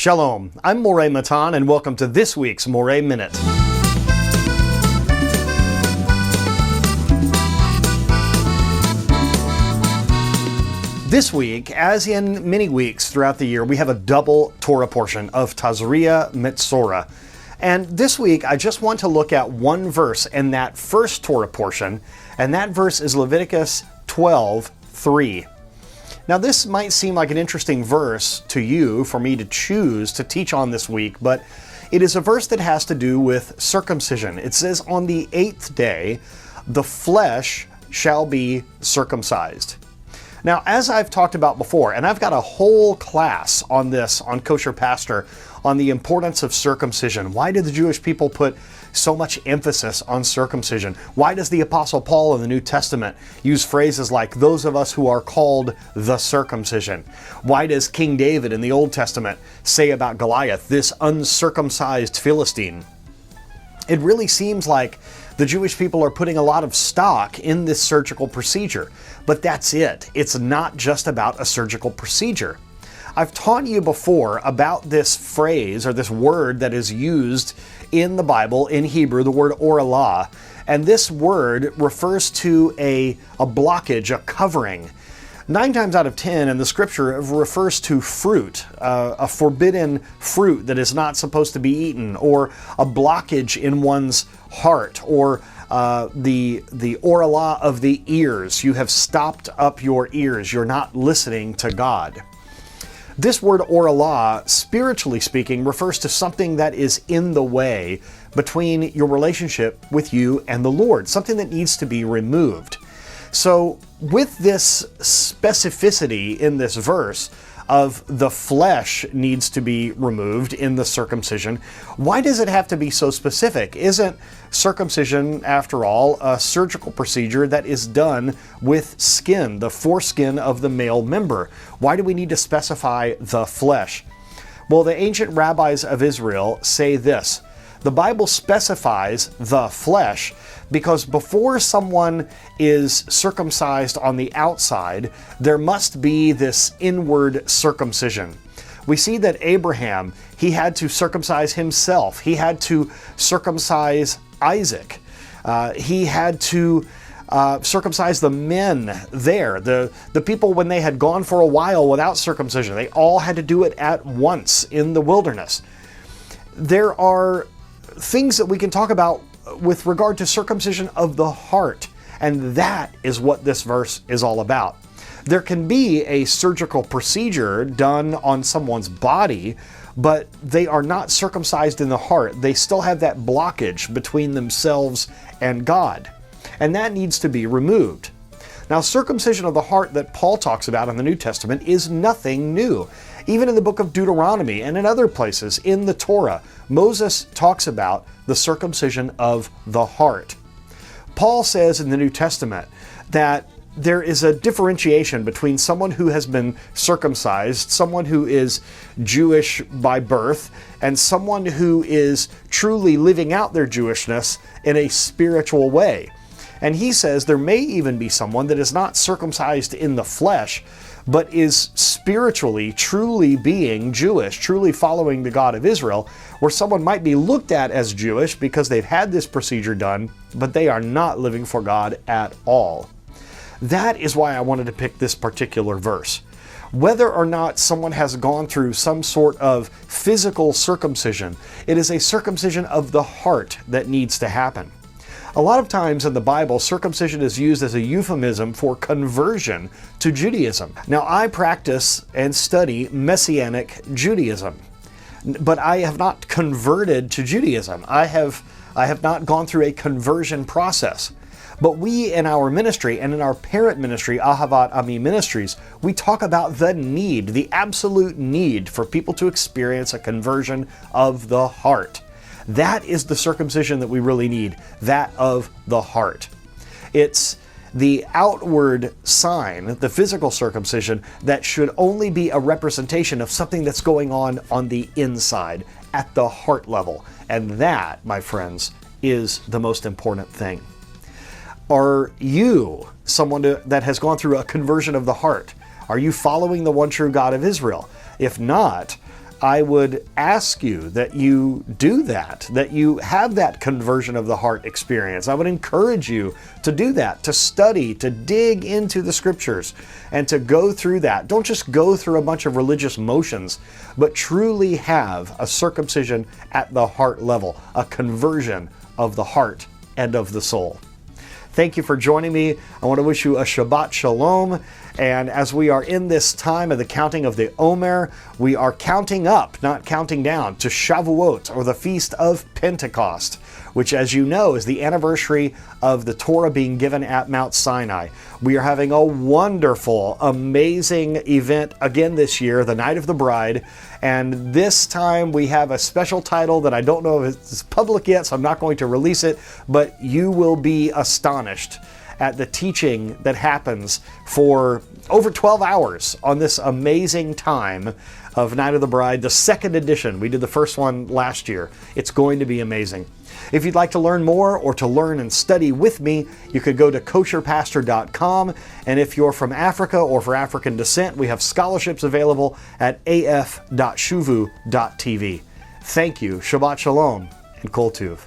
Shalom, I'm Moreh Matan, and welcome to this week's Moreh Minute. This week, as in many weeks throughout the year, we have a double Torah portion of Tazria, Metzora. And this week, I just want to look at one verse in that first Torah portion, and that verse is Leviticus 12:3. Now, this might seem like an interesting verse to you for me to choose to teach on this week, but it is a verse that has to do with circumcision. It says, on the 8th day, the flesh shall be circumcised. Now, as I've talked about before, and I've got a whole class on this on Kosher Pastor, on the importance of circumcision. Why did the Jewish people put so much emphasis on circumcision? Why does the Apostle Paul in the New Testament use phrases like, those of us who are called the circumcision? Why does King David in the Old Testament say about Goliath, this uncircumcised Philistine? It really seems like the Jewish people are putting a lot of stock in this surgical procedure. But that's it. It's not just about a surgical procedure. I've taught you before about this phrase or this word that is used in the Bible, in Hebrew, the word orlah. And this word refers to a blockage, a covering. 9 times out of 10 in the scripture, it refers to fruit, a forbidden fruit that is not supposed to be eaten, or a blockage in one's heart, or the orlah of the ears. You have stopped up your ears. You're not listening to God. This word orlah, spiritually speaking, refers to something that is in the way between your relationship with you and the Lord, something that needs to be removed. So with this specificity in this verse of the flesh needs to be removed in the circumcision, why does it have to be so specific? Isn't circumcision, after all, a surgical procedure that is done with skin, the foreskin of the male member? Why do we need to specify the flesh? Well, the ancient rabbis of Israel say this: the Bible specifies the flesh because before someone is circumcised on the outside, there must be this inward circumcision. We see that Abraham, he had to circumcise himself. He had to circumcise Isaac. He had to circumcise the men there. The people, when they had gone for a while without circumcision, they all had to do it at once in the wilderness. There are things that we can talk about with regard to circumcision of the heart, and that is what this verse is all about. There can be a surgical procedure done on someone's body, but they are not circumcised in the heart. They still have that blockage between themselves and God, and that needs to be removed. Now, circumcision of the heart that Paul talks about in the New Testament is nothing new. Even in the book of Deuteronomy and in other places in the Torah, Moses talks about the circumcision of the heart. Paul says in the New Testament that there is a differentiation between someone who has been circumcised, someone who is Jewish by birth, and someone who is truly living out their Jewishness in a spiritual way. And he says there may even be someone that is not circumcised in the flesh, but is spiritually, truly being Jewish, truly following the God of Israel, where someone might be looked at as Jewish because they've had this procedure done, but they are not living for God at all. That is why I wanted to pick this particular verse. Whether or not someone has gone through some sort of physical circumcision, it is a circumcision of the heart that needs to happen. A lot of times in the Bible, circumcision is used as a euphemism for conversion to Judaism. Now, I practice and study Messianic Judaism, but I have not converted to Judaism. I have not gone through a conversion process. But we in our ministry and in our parent ministry, Ahavat Ami Ministries, we talk about the need, the absolute need for people to experience a conversion of the heart. That is the circumcision that we really need, that of the heart. It's the outward sign, the physical circumcision, that should only be a representation of something that's going on the inside, at the heart level. And that, my friends, is the most important thing. Are you someone that has gone through a conversion of the heart? Are you following the one true God of Israel? If not, I would ask you that you do that you have that conversion of the heart experience. I would encourage you to do that, to study, to dig into the scriptures, and to go through that. Don't just go through a bunch of religious motions, but truly have a circumcision at the heart level, a conversion of the heart and of the soul. Thank you for joining me. I want to wish you a Shabbat Shalom. And as we are in this time of the counting of the Omer, we are counting up, not counting down, to Shavuot, or the Feast of Pentecost, which, as you know, is the anniversary of the Torah being given at Mount Sinai. We are having a wonderful, amazing event again this year, the Night of the Bride. And this time we have a special title that I don't know if it's public yet, so I'm not going to release it, but you will be astonished at the teaching that happens for over 12 hours on this amazing time of Night of the Bride, the second edition. We did the first one last year. It's going to be amazing. If you'd like to learn more or to learn and study with me, you could go to kosherpastor.com. And if you're from Africa or for African descent, we have scholarships available at af.shuvu.tv. Thank you, Shabbat Shalom, and Kol Tuv.